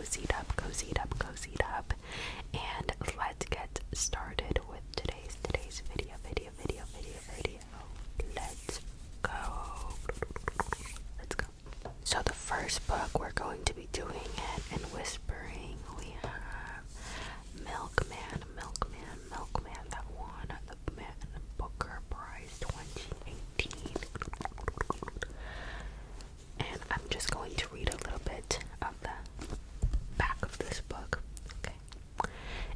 cozied up, and let's get started with today's video. Let's go. So the first book we're going to be doing it in whispering. We have Milkman, that won the Booker Prize 2018. And I'm just going to read a little bit of the back of this book. Okay.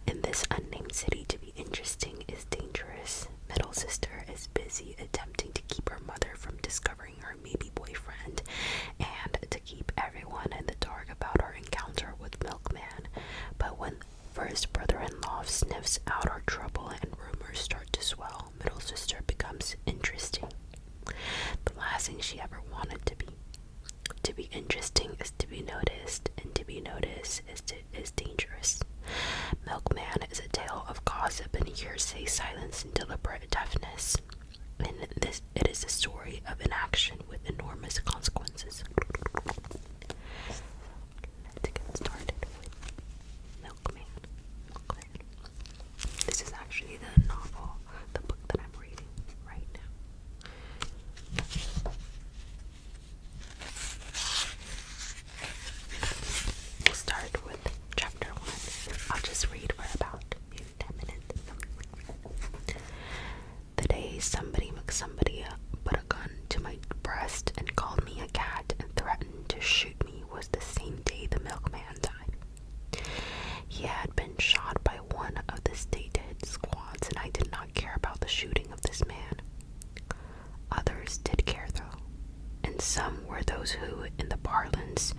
In this unnamed city, to be interesting is dangerous. Middle sister is busy attempting to keep her mother from discovering her maybe boyfriend, and to keep everyone in the dark about her encounter with Milkman. But when first brother-in-law sniffs out her trouble and rumors start to swell, middle sister becomes interesting. The last thing she ever wanted to be interesting is to be noticed, and to be noticed is dangerous. Milkman is a tale of gossip and hearsay, silence and deliberate deafness. And it is a story of inaction with enormous consequences. Let's get started with Milkman. This is actually the novel, the book that I'm reading right now. We'll start with chapter 1. I'll just read for about maybe 10 minutes. The day somebody put a gun to my breast and called me a cat and threatened to shoot me was the same day the milkman died. He had been shot by one of the state hit squads, and I did not care about the shooting of this man. Others did care, though, and some were those who, in the parlance,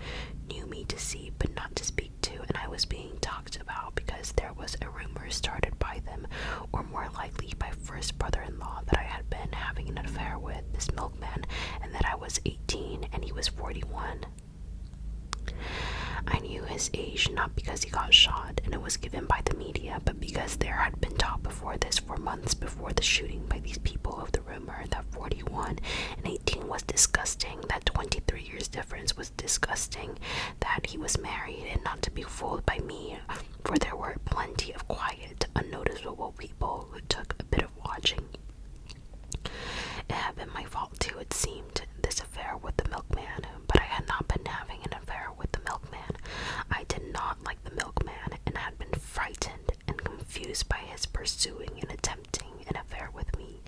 knew me to see but not to speak to, and I was being talked about because there was a rumor started by them, or more likely by first brother-in-law, that I had been having an affair with this milkman, and that I was 18 and he was 41. I knew his age not because he got shot and it was given by the media, but because there had been talk before this for months before the shooting by these people of the rumor that 41 and 18 was disgusting, that 23 years difference was disgusting, that he was married, and not to be fooled by me, for there were plenty of quiet, unnoticeable people who took a bit of watching. It had been my fault too, it seemed, this affair with the milkman, but I had not been having an affair with the milkman. I did not like the milkman, and had been frightened and confused by his pursuing and attempting an affair with me.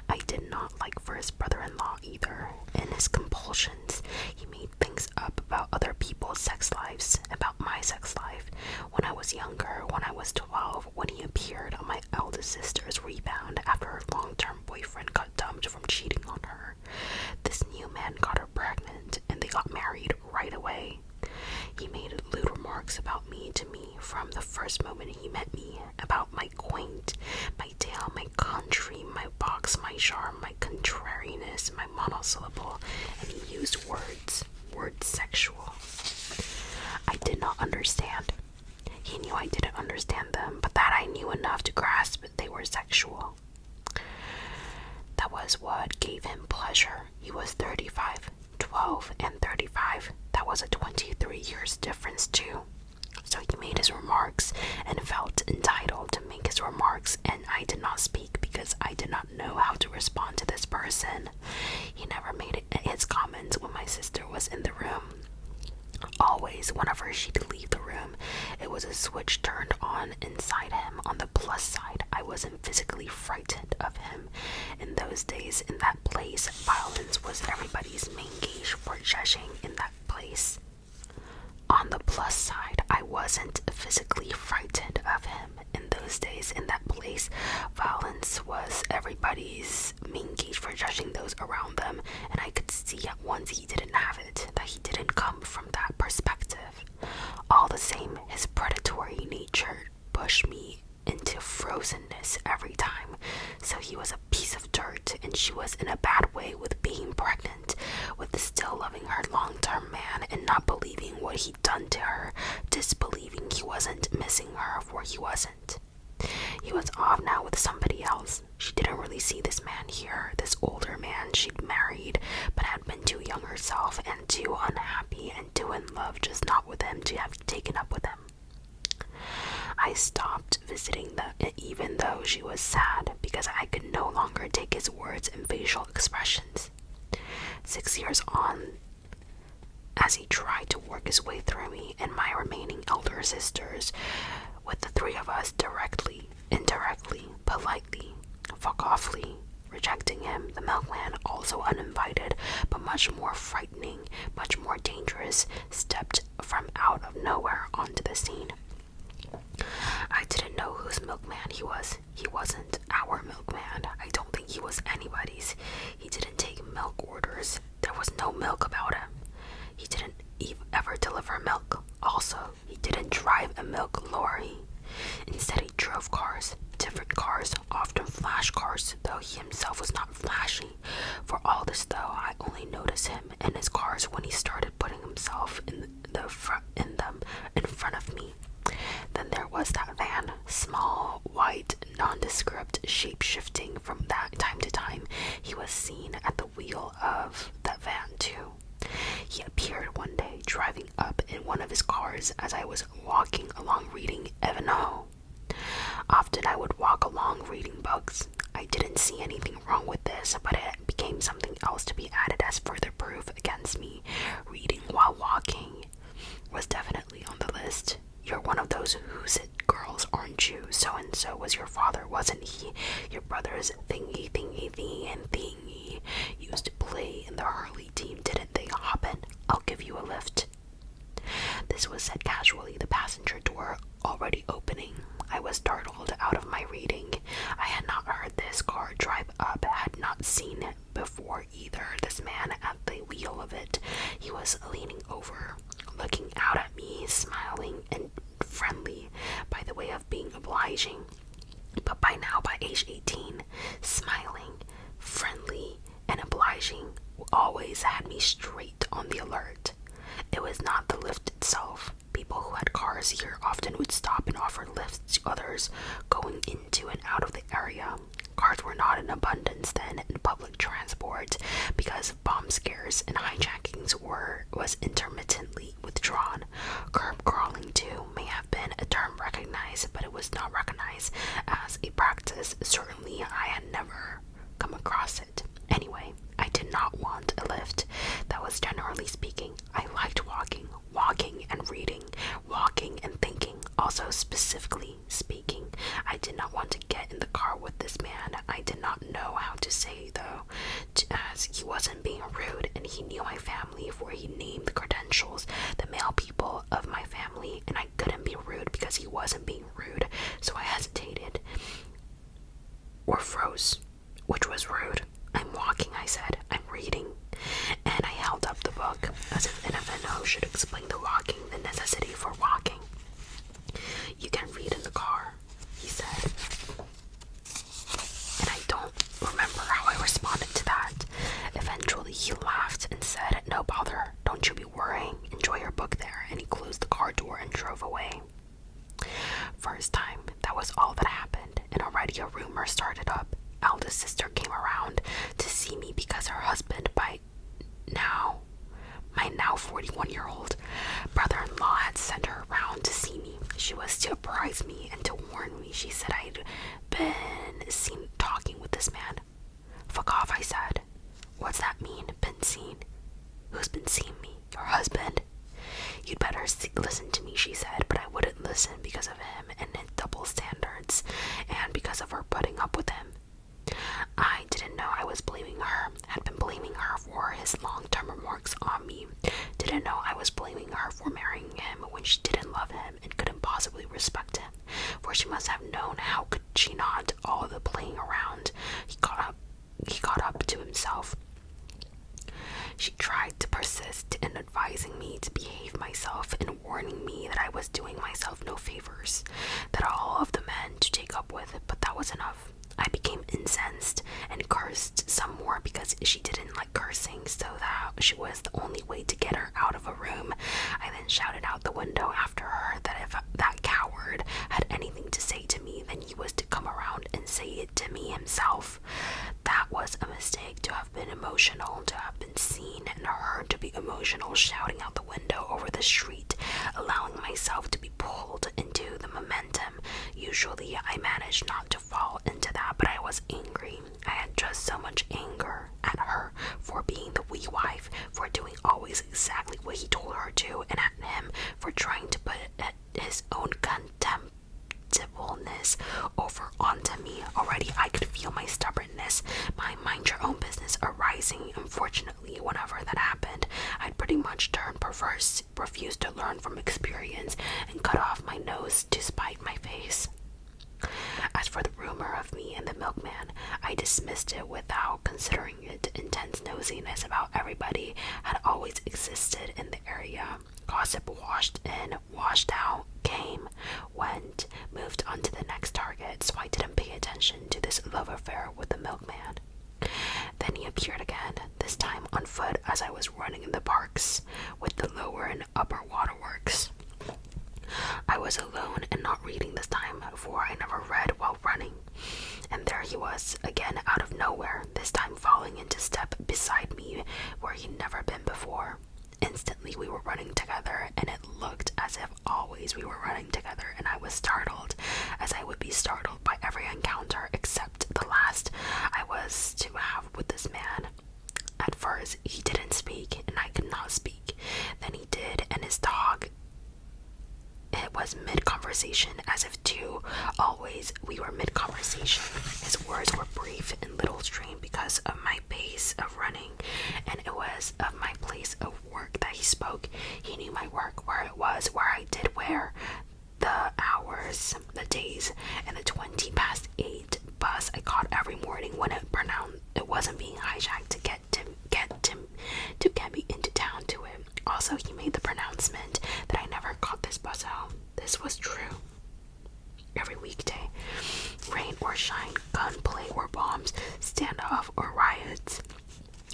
I did not like first brother-in-law either. In his compulsions, he made things up about other people's sex lives, about my sex life. When I was younger, when I was 12, when he appeared on my eldest sister's rebound after her long-term boyfriend got dumped from cheating on her. This new man got her pregnant, and they got married right away. He made lewd remarks about me to me from the first moment he met me, about my quaint, my tale, my country, my box, my charm, my contrariness, my monosyllable, and he used words sexual. I did not understand. He knew I didn't understand them, but that I knew enough to grasp they were sexual. That was what gave him pleasure. He was 35, 12, and 35. That was a 23 years difference too. So he made his remarks and felt entitled to make his remarks, and I did not speak because I did not know how to respond to this person. He never made his comments when my sister was in the room. Always, whenever she'd leave the room, it was a switch turned on inside him. On the plus side, I wasn't physically frightened of him. In those days, in that place, violence was everybody's main gauge for judging in that place. On the plus side, I wasn't physically frightened of him. In those days, in that place, violence was everybody's main gauge for judging those around them, and I could see at once he didn't have it, that he didn't come from that perspective. All the same, his predatory nature pushed me into frozenness every time. So he was a piece of dirt, and she was in a bad way with being pregnant, with still loving her long-term man and not believing what he'd done to her, disbelieving he wasn't missing her, for he wasn't. He was off now with somebody else. She didn't really see this man here, this older man she'd married, but had been too young herself and too unhappy and too in love, just not with him to have taken up with him. I stopped visiting them, even though she was sad, because I could no longer take his words and facial expressions. 6 years on, as he tried to work his way through me and my remaining elder sisters, with the three of us directly, indirectly, politely, fuck-offly, rejecting him, the milkman, also uninvited, but much more frightening, much more dangerous, stepped from out of nowhere onto the scene. I didn't know whose milkman he was. He wasn't our milkman. I don't think he was anybody's. He didn't take milk orders. There was no milk about him. He didn't ever deliver milk. Also, he didn't drive a milk lorry. Instead, he drove cars, different cars, often flash cars, though he himself was not flashy. For all this, though, I only noticed him in his cars when he started putting himself in front of me. Then there was that van, small, white, nondescript, shape-shifting. From that time to time, he was seen at the wheel of that van too. He appeared one day driving up in one of his cars as I was walking along reading Evanhoe. Often I would walk along reading books. I didn't see anything wrong with this, but it became something else to be added as further proof against me. Reading while walking was definitely on the list. You're one of those who's it girls, aren't you? So-and-so was your father, wasn't he? Your brother's thingy and thingy used to play in the Hurley team, didn't they? Hop in, I'll give you a lift. This was said casually, the passenger door already opening. I was startled out of my reading. I had not heard this car drive up, had not seen it before either. This man at the wheel of it, he was leaning over, looking out at me, smiling and friendly by the way of being obliging. But by now, by age 18, smiling, friendly, and obliging always had me straight on the alert. It was not the lift itself. People who had cars here often would stop and offer lifts to others going into and out of the area. Cars were not in abundance then in public transport because bomb scares and hijackings was intermittently withdrawn. Curb crawling too may have been a term recognized, but it was not recognized as a practice. Certainly I had never come across it. Anyway, I did not want a lift. That was generally speaking. I liked walking and reading, walking and thinking. Also, specifically speaking, I did not want to get in the car with this man. I did not know how to say, though, as he wasn't being rude, and he knew my family, for he named the credentials, the male people of my family, and I couldn't be rude because he wasn't being rude, so I hesitated, or froze, which was rude. I'm walking, I said. I'm reading. And I held up the book, as if an FNO should explain the walking, the necessity for walking. You can read in the car, he said. And I don't remember how I responded to that. Eventually he laughed and said, no bother, don't you be worrying, enjoy your book there, and he closed the car door and drove away. First time, that was all that happened, and already a rumor started up. Eldest sister came around to see me because her husband, my now 41-year-old brother-in-law, had sent her around to see me. She was to apprise me and to warn me. She said I'd been seen talking with this man. Fuck off, I said. What's that mean, been seen? Who's been seeing me? Your husband? You'd better listen to me, she said, but I wouldn't listen because of him and his double standards, and because of her putting up with him. I didn't know I was blaming her, had been blaming her for his long-term remarks on me, didn't know I was blaming her for marrying him when she didn't love him and couldn't possibly respect him, for she must have known, how could she not, all the playing around. He got up to himself. She tried to persist in advising me to behave myself and warning me that I was doing myself no favors, that all of the men to take up with, but that was enough. I became incensed and cursed some more because she didn't like cursing, so that she was the only way to get her out of a room. I then shouted out the window after her that if that coward had anything to say to me, then he was to come around and say it to me himself. That was a mistake, to have been emotional, to have been seen and heard to be emotional, shouting out the window window over the street, allowing myself to be pulled into the momentum. Usually I managed not to fall into that, but I was angry. I had just so much anger at her for being the wee wife, for doing always exactly what he told her to, and at him for trying to put his own contemptibleness over onto me. Already I could feel my stubbornness, my mind your own business arising. Unfortunately, whenever that happened, I'd pretty much turn perverse, refuse to learn from experience, and cut off my nose to spite my face. As for the rumor of me and the milkman, I dismissed it without considering it. Intense nosiness about everybody had always existed in the area. Gossip washed in, washed out, came, went, moved on to the next target, so I didn't pay attention to this love affair with the milkman. Then he appeared again, this time on foot as I was running in the parks with the lower and upper waterworks. I was alone and not reading this time, for I never read while running. And there he was, again out of nowhere, this time falling into step beside me where he'd never been before. Instantly we were running together, and it looked as if always we were running together, and I was startled, as I would be startled by every encounter except the last I was to have with this man. At first he didn't speak, and I could not speak. Then he did, and his dog. It was mid-conversation, as if too, always we were mid-conversation. His words were brief and little stream because of my pace of running, and it was of my place of work that he spoke. He knew my work, where it was, where I did where, the hours, the days, and the 8 bus I caught every morning when it wasn't being hijacked to get me into town to it. Also, he made the pronouncement that I never caught this bus home. This was true. Every weekday, rain or shine, gunplay or bombs, standoff or riots,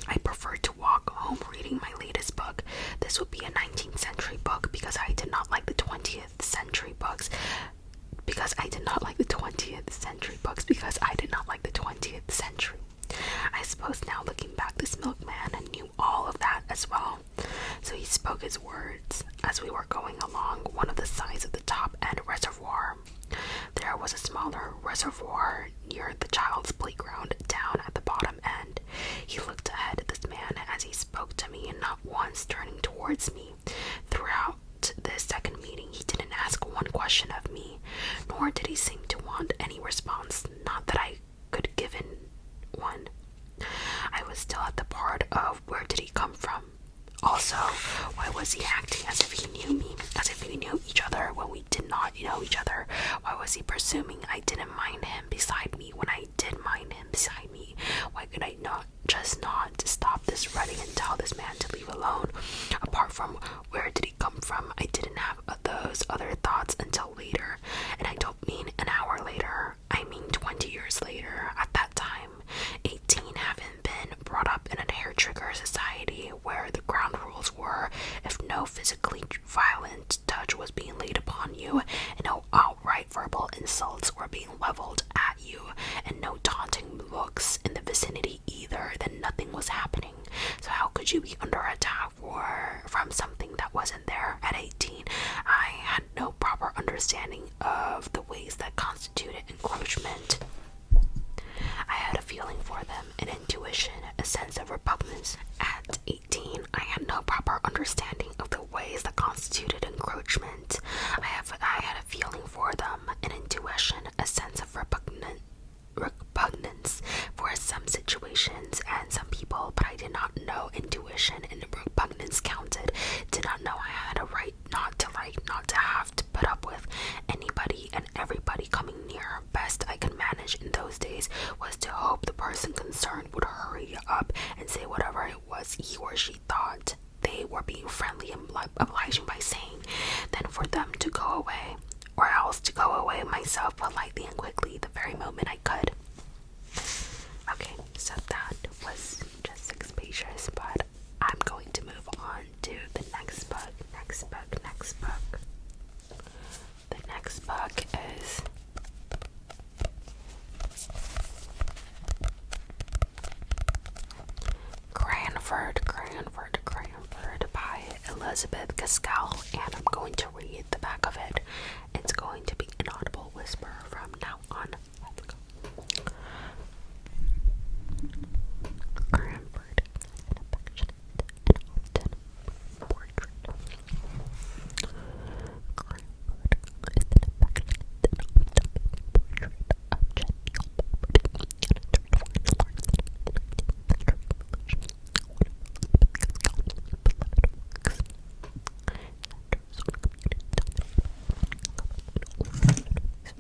I preferred to walk home reading my latest book. This would be a 19th century book because I did not like the 20th century books. I suppose now looking back, this milkman knew all of that as well. So he spoke his words as we were going along one of the sides of the top end reservoir. There was a smaller reservoir near the child's playground down at the bottom end. He looked ahead at this man as he spoke to me, and not once turning towards me. Throughout the second meeting, he didn't ask one question of me, nor did he seem to want any response, not that I could give in one. I was still at the part of where did he come from? Also, why was he acting as if he knew me, as if we knew each other when we did not know each other? Why was he presuming I didn't mind him beside me when I did mind him beside me? Why could I not stop this running and tell this man to leave alone? Apart from where did he come from, I didn't have those other thoughts until later. And I don't mean an hour later, I mean 20 years later. At that time, 18, having been brought up in a hair-trigger society where the ground rules were, if no physically violent touch was being laid upon you, and no outright verbal insults were being leveled at you, and no taunting looks in the vicinity either, then nothing was happening. So how could you be under attack from something that wasn't there? At 18, I had no proper understanding of the ways that constituted encroachment. I had a feeling for them, an intuition, a sense of repugnance. At 18, I had no proper understanding of the ways that constituted encroachment. I had a feeling for them, an intuition, a sense of repugnance for some situations and some people, but I did not know intuition and repugnance counted. Did not know I had a right not to have to put up with anybody and everybody coming near. Best I could manage in those days was to hope the person concerned would hurry up and say whatever it was he or she thought they were being friendly and obliging by saying, then for them to go away, or else to go away myself politely and quickly the very moment I could. Okay, so that was just 6 pages, but I'm going to move on to the next book. The next book is Cranford by Elizabeth Gaskell, and I'm going to read the back of it. It's going to be an audible whisper from now on. Let's go. Cranford is an affectionate and often portrait. Cranford is an affectionate and often portrait of Jenny Gilbert, editor of Florence Lawrence in 19th century English. One of Elizabeth Gaskell's beloved works. Centers on community domination and government overthrows.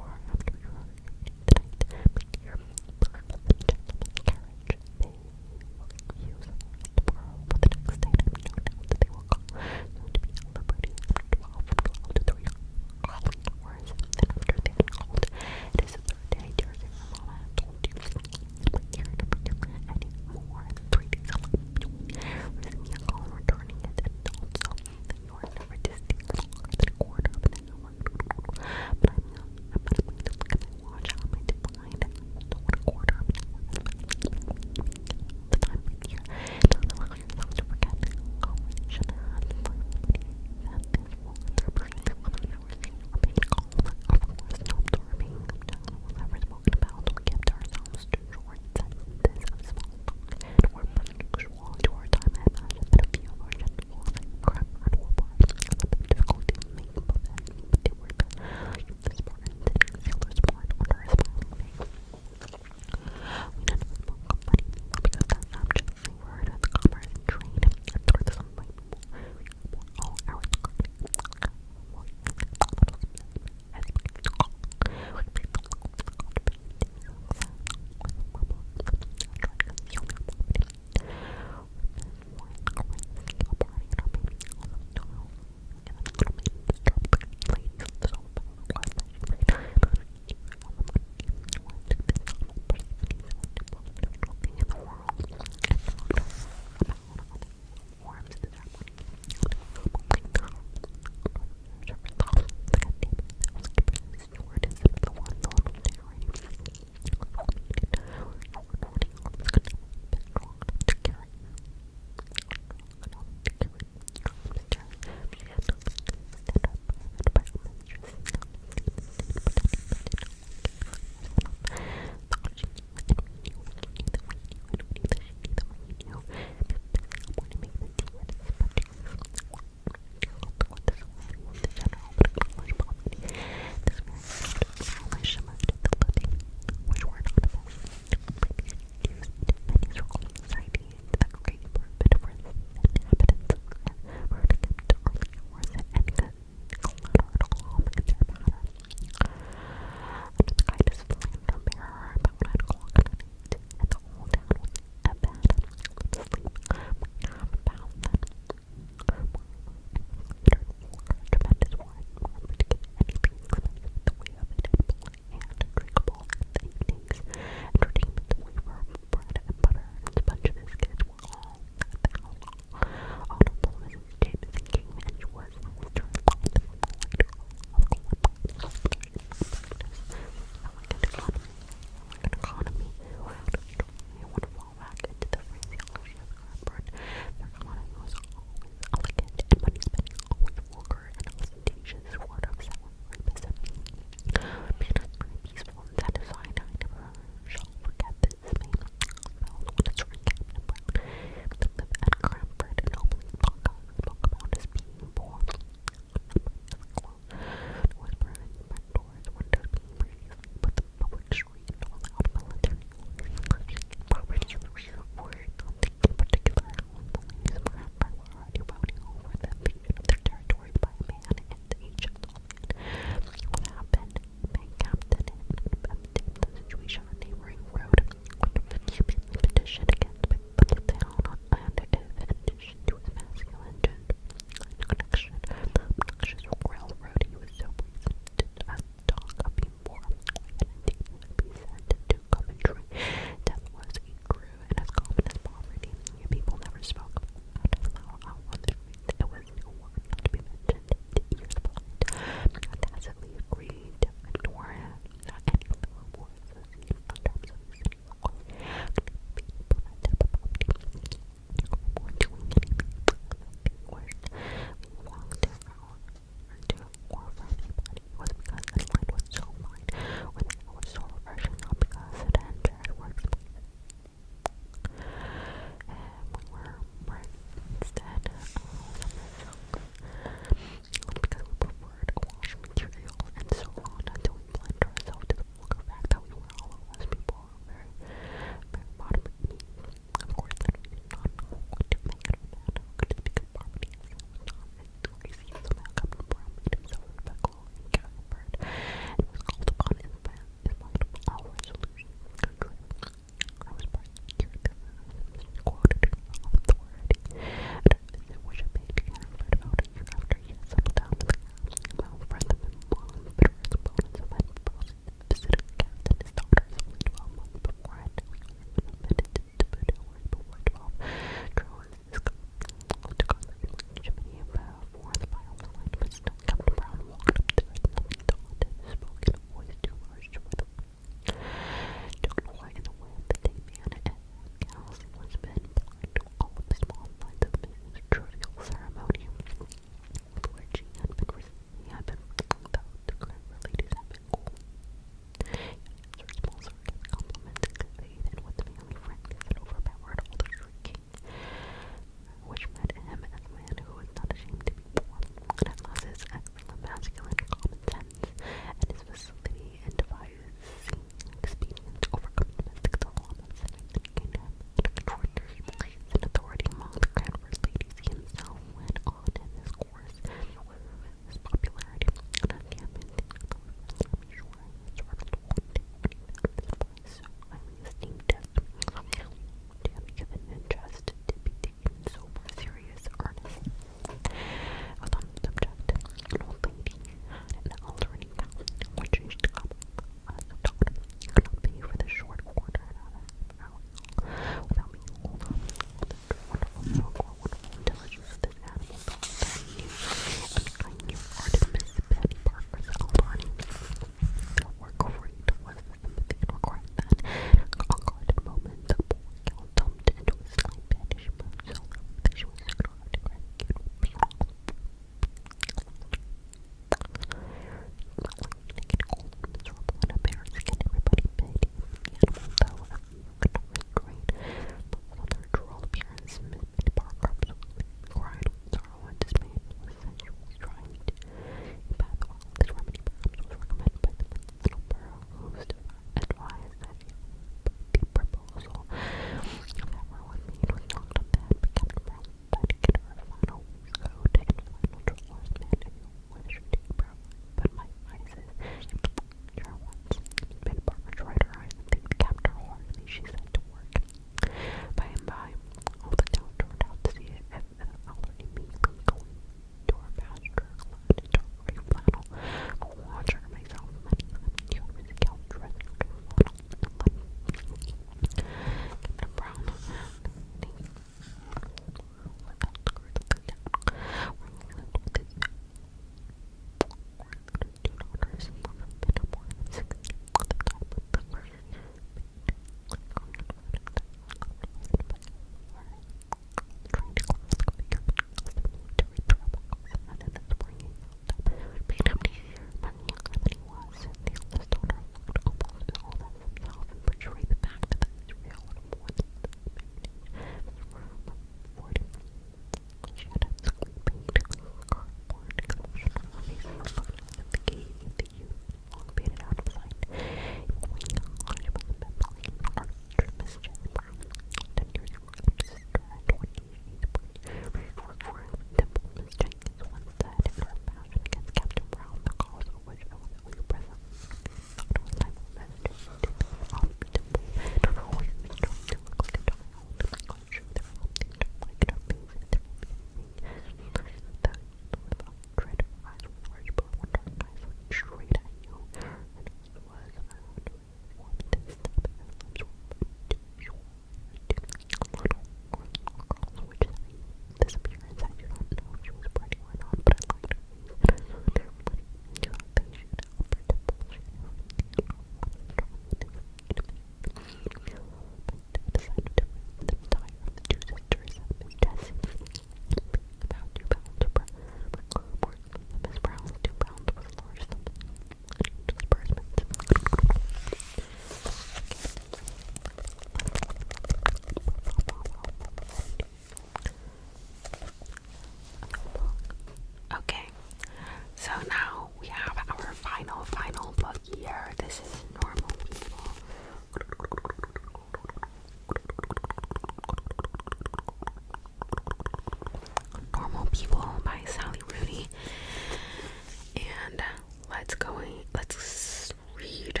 let's read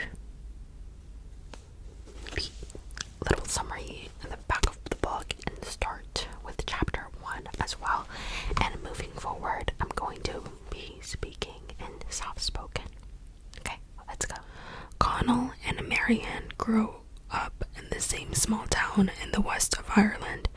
the little summary in the back of the book and start with chapter 1 as well. And moving forward, I'm going to be speaking in soft-spoken. Okay, let's go. Connell and Marianne grew up in the same small town in the west of Ireland,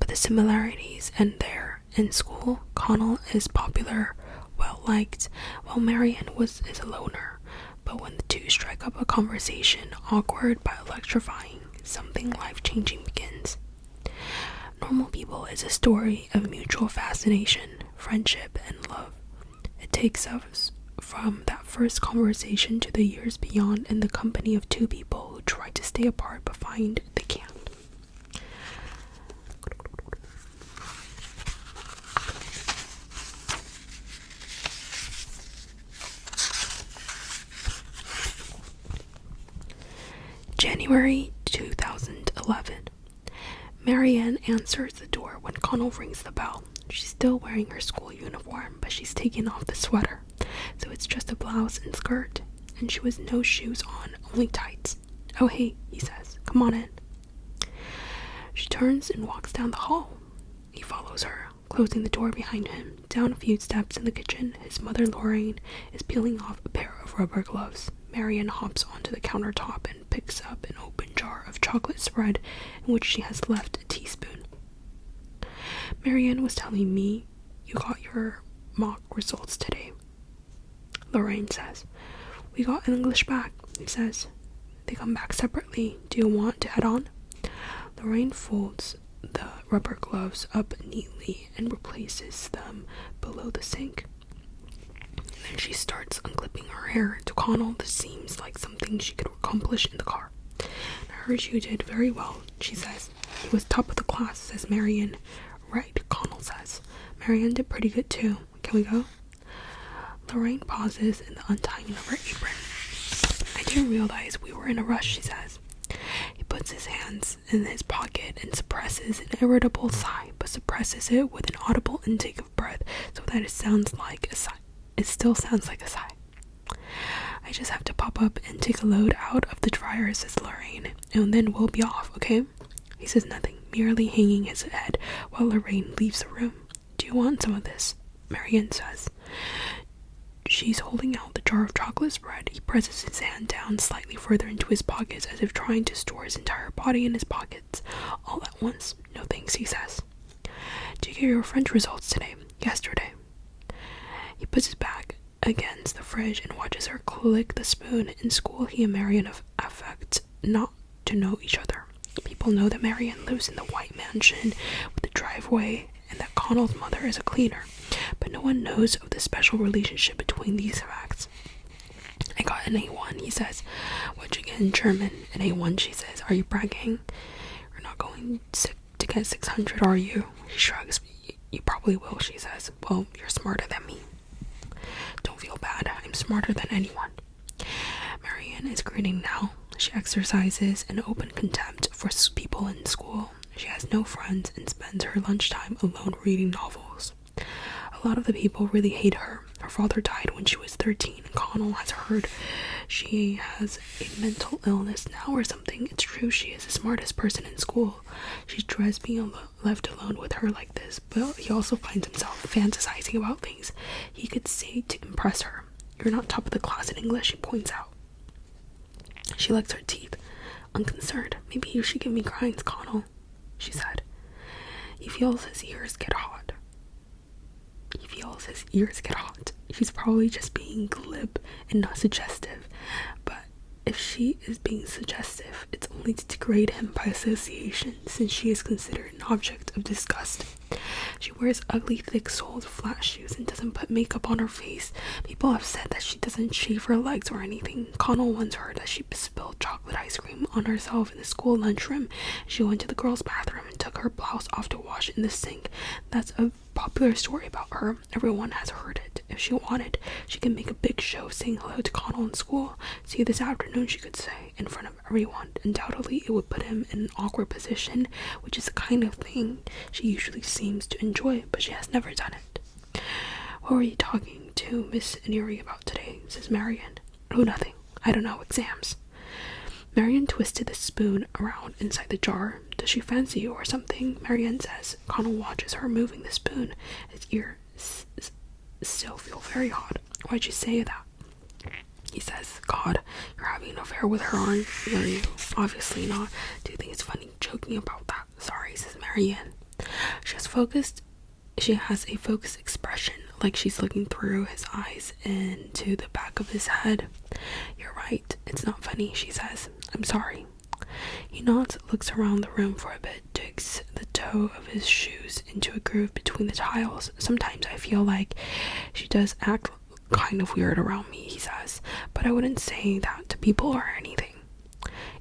but the similarities end there. In school, Connell is popular, well-liked, while Marianne is a loner. But when the two strike up a conversation, awkward but electrifying, something life-changing begins. Normal People is a story of mutual fascination, friendship, and love. It takes us from that first conversation to the years beyond in the company of two people who try to stay apart but find they can't. January 2011. Marianne answers the door when Connell rings the bell. She's still wearing her school uniform, but she's taken off the sweater, so it's just a blouse and skirt, and she has no shoes on, only tights. "Oh hey," he says, "come on in." She turns and walks down the hall. He follows her, closing the door behind him. Down a few steps in the kitchen, his mother Lorraine is peeling off a pair of rubber gloves. Marianne hops onto the countertop and picks up an open jar of chocolate spread in which she has left a teaspoon. "Marianne was telling me you got your mock results today," Lorraine says. "We got English back," he says. "They come back separately. Do you want to head on?" Lorraine folds the rubber gloves up neatly and replaces them below the sink. Then she starts unclipping her hair. To Connell, this seems like something she could accomplish in the car. "I heard you did very well," she says. "He was top of the class," says Marianne. "Right," Connell says. "Marianne did pretty good too. Can we go?" Lorraine pauses in the untying of her apron. "I didn't realize we were in a rush," she says. He puts his hands in his pocket and suppresses an irritable sigh, but suppresses it with an audible intake of breath so that it sounds like a sigh. It still sounds like a sigh. "I just have to pop up and take a load out of the dryer," says Lorraine, "and then we'll be off, okay?" He says nothing, merely hanging his head while Lorraine leaves the room. "Do you want some of this?" Marianne says. She's holding out the jar of chocolate spread. He presses his hand down slightly further into his pockets as if trying to store his entire body in his pockets all at once. "No thanks," he says. "Did you get your French results today?" "Yesterday." He puts his back against the fridge and watches her click the spoon. In school, he and Marianne affect not to know each other. People know that Marianne lives in the white mansion with the driveway and that Connell's mother is a cleaner, but no one knows of the special relationship between these facts. "I got an A1, he says. "What'd you get in German?" "An A1, she says. "Are you bragging? You're not going to get 600, are you?" He shrugs. "You probably will," she says. "Well, you're smarter than me." "Don't feel bad. I'm smarter than anyone." Marianne is grinning now. She exercises an open contempt for people in school. She has no friends and spends her lunchtime alone reading novels. A lot of the people really hate her. Her father died when she was 13, and Connell has heard she has a mental illness now or something. It's true, she is the smartest person in school. She dreads being left alone with her like this, but he also finds himself fantasizing about things he could say to impress her. "You're not top of the class in English," he points out. She licks her teeth, unconcerned. "Maybe you should give me grinds, Connell," she said. He feels his ears get hot. She's probably just being glib and not suggestive, but if she is being suggestive, it's only to degrade him by association, since she is considered an object of disgust. She wears ugly, thick-soled flat shoes and doesn't put makeup on her face. People have said that she doesn't shave her legs or anything. Connell once heard that she spilled chocolate ice cream on herself in the school lunchroom. She went to the girls' bathroom and took her blouse off to wash in the sink. That's a popular story about her. Everyone has heard it. If she wanted, she could make a big show saying hello to Connell in school. "See you this afternoon," she could say, in front of everyone. Undoubtedly, it would put him in an awkward position, which is the kind of thing she usually seems to enjoy, but she has never done it. "What were you talking to Miss Neary about today, says Marion. Oh, nothing. I don't know, exams. Marion twisted the spoon around inside the jar. Does she fancy you or something? Marion says. Connell watches her moving the spoon. His ears still feel very hot. Why'd you say that? He says, God, you're having an affair with her, aren't you? Obviously not. Do you think it's funny joking about that? Sorry, says Marianne. She has a focused expression, like she's looking through his eyes into the back of his head. You're right. It's not funny, she says. I'm sorry. He nods, looks around the room for a bit, digs the toe of his shoes into a groove between the tiles. Sometimes I feel like she does act kind of weird around me, he says, but I wouldn't say that to people or anything.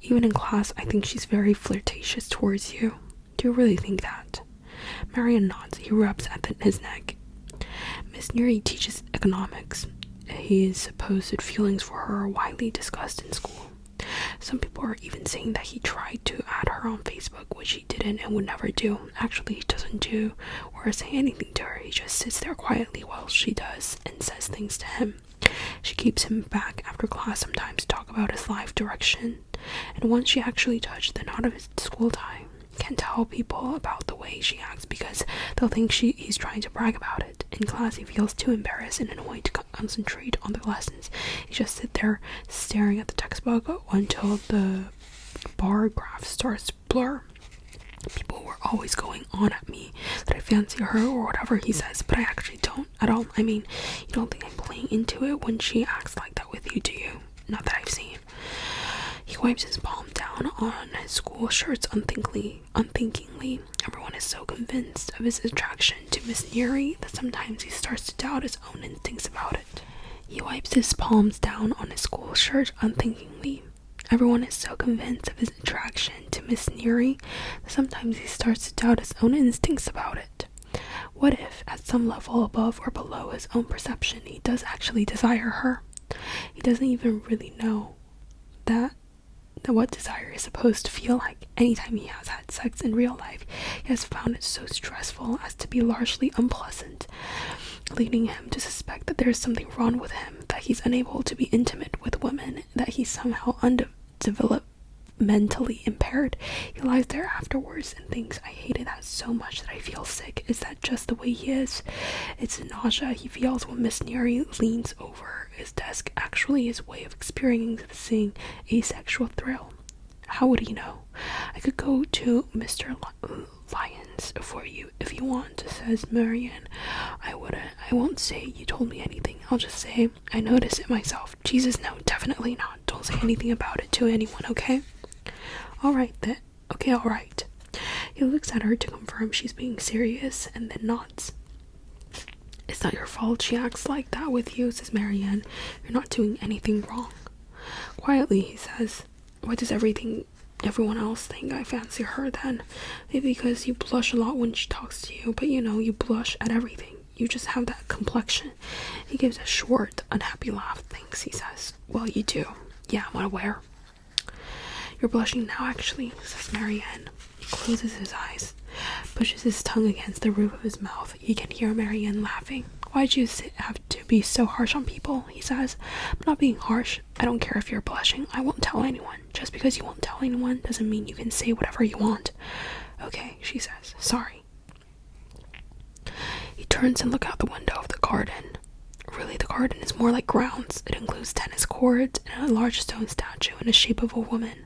Even in class, I think she's very flirtatious towards you. Do you really think that? Marion nods. He rubs at his neck. Miss Neary teaches economics. His supposed feelings for her are widely discussed in school. Some people are even saying that he tried to add her on Facebook, which he didn't and would never do. Actually, he doesn't do or say anything to her. He just sits there quietly while she does and says things to him. She keeps him back after class sometimes to talk about his life direction. And once she actually touched the knot of his school tie. Can't tell people about the way she acts because they'll think he's trying to brag about it. In class, he feels too embarrassed and annoyed to concentrate on the lessons. He just sits there staring at the textbook until the bar graph starts to blur. People were always going on at me that I fancy her or whatever, he says, but I actually don't at all. I mean, you don't think I'm playing into it when she acts like that with you, do you? Not that I've seen. He wipes his palm down on his school shirts unthinkingly. Everyone is so convinced of his attraction to Miss Neary that sometimes he starts to doubt his own instincts about it. He wipes his palms down on his school shirt unthinkingly. Everyone is so convinced of his attraction to Miss Neary that sometimes he starts to doubt his own instincts about it. What if, at some level above or below his own perception, he does actually desire her? He doesn't even really know that what desire is supposed to feel like. Anytime he has had sex in real life, he has found it so stressful as to be largely unpleasant, leading him to suspect that there is something wrong with him, that he's unable to be intimate with women, that he's somehow developmentally impaired. He lies there afterwards and thinks, I hated that so much that I feel sick. Is that just the way he is? It's nausea he feels when Miss Neary leans over his desk, actually his way of experiencing a sexual thrill. How would he know? I could go to Mr. Lyons for you if you want, says Marianne. I won't say you told me anything. I'll just say I noticed it myself. Jesus, no, definitely not. Don't say anything about it to anyone, okay? Alright then. Okay, alright. He looks at her to confirm she's being serious and then nods. It's not your fault she acts like that with you, says Marianne. You're not doing anything wrong. Quietly, he says, why does everyone else think I fancy her then? Maybe because you blush a lot when she talks to you, but you blush at everything. You just have that complexion. He gives a short, unhappy laugh. Thanks, he says. Well, you do. Yeah, I'm aware. You're blushing now, actually, says Marianne. He closes his eyes, pushes his tongue against the roof of his mouth. He can hear Marianne laughing. Why'd you have to be so harsh on people? He says. I'm not being harsh. I don't care if you're blushing. I won't tell anyone. Just because you won't tell anyone doesn't mean you can say whatever you want. Okay, she says. Sorry. He turns and looks out the window of the garden. Really, the garden is more like grounds. It includes tennis courts and a large stone statue in the shape of a woman.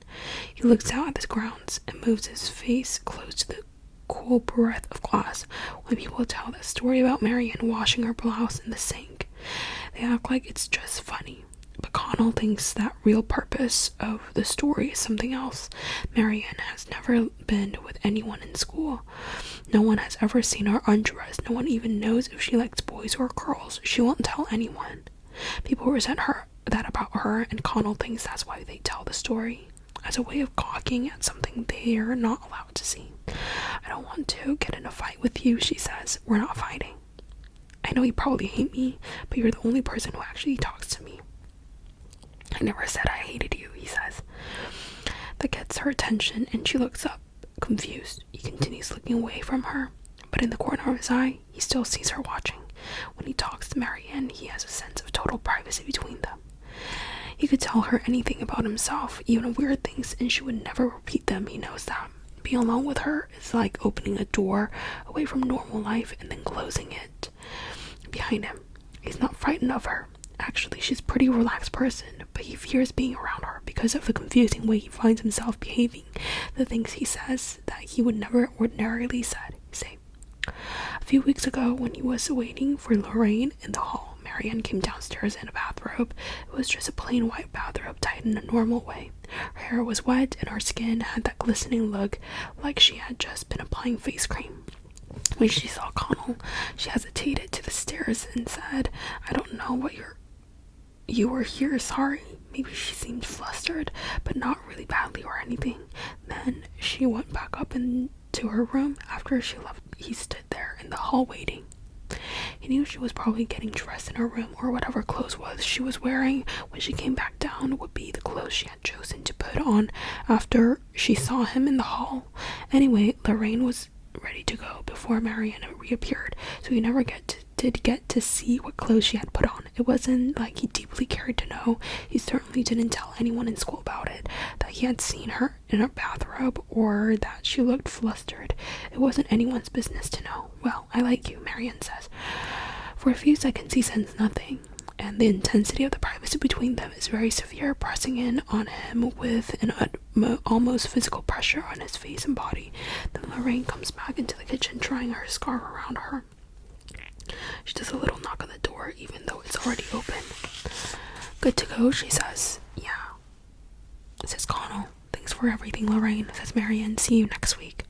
He looks out at the grounds and moves his face close to the cool breath of glass. When people tell that story about Marianne washing her blouse in the sink, they act like it's just funny. But Connell thinks that real purpose of the story is something else. Marianne has never been with anyone in school. No one has ever seen her undressed. No one even knows if she likes boys or girls. She won't tell anyone. People resent that about her, and Connell thinks that's why they tell the story, as a way of gawking at something they are not allowed to see. I don't want to get in a fight with you, she says. We're not fighting. I know you probably hate me, but you're the only person who actually talks to me. I never said I hated you, he says. That gets her attention, and she looks up, confused. He continues looking away from her, but in the corner of his eye, he still sees her watching. When he talks to Marianne, he has a sense of total privacy between them. He could tell her anything about himself, even weird things, and she would never repeat them. He knows that. Being alone with her is like opening a door away from normal life and then closing it behind him. He's not frightened of her. Actually, she's a pretty relaxed person, but he fears being around her because of the confusing way he finds himself behaving, the things he says that he would never ordinarily say. A few weeks ago, when he was waiting for Lorraine in the hall, Marianne came downstairs in a bathrobe. It was just a plain white bathrobe tied in a normal way. Her hair was wet and her skin had that glistening look like she had just been applying face cream. When she saw Connell, she hesitated to the stairs and said, "I don't know what you were here, sorry." Maybe she seemed flustered, but not really badly or anything. Then she went back up into her room. After she left, he stood there in the hall waiting. He knew she was probably getting dressed in her room, or whatever clothes she was wearing when she came back down would be the clothes she had chosen to put on after she saw him in the hall. Anyway, Lorraine was ready to go before Marianne reappeared, so he never did get to see what clothes she had put on. It wasn't like he deeply cared to know. He certainly didn't tell anyone in school about it, that he had seen her in her bathrobe or that she looked flustered. It wasn't anyone's business to know. "Well, I like you," Marianne says. For a few seconds he says nothing, and the intensity of the privacy between them is very severe, pressing in on him with an almost physical pressure on his face and body. Then Lorraine comes back into the kitchen, trying her scarf around her. She does a little knock on the door, even though it's already open. "Good to go," she says. "Yeah," says Connell. "Thanks for everything, Lorraine," says Marianne. "See you next week."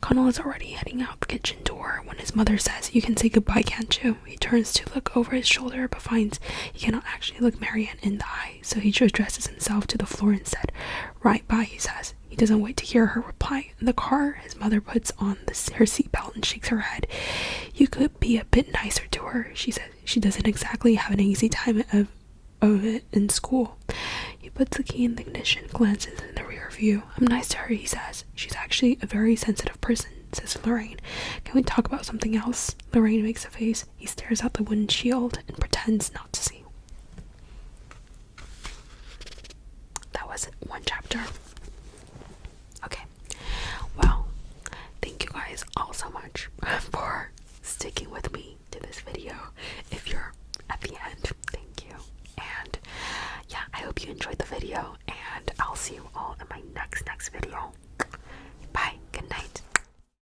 Connell is already heading out the kitchen door when his mother says, "You can say goodbye, can't you?" He turns to look over his shoulder, but finds he cannot actually look Marianne in the eye, so he addresses himself to the floor instead. "Right, bye," he says. He doesn't wait to hear her reply. In the car, his mother puts on her seatbelt and shakes her head. "You could be a bit nicer to her," she says. "She doesn't exactly have an easy time of it in school." He puts the key in the ignition, glances in the rear view. "I'm nice to her," he says. "She's actually a very sensitive person," says Lorraine. "Can we talk about something else?" Lorraine makes a face. He stares out the windshield and pretends not to see. That was one chapter. Okay. Well, thank you guys all so much for sticking with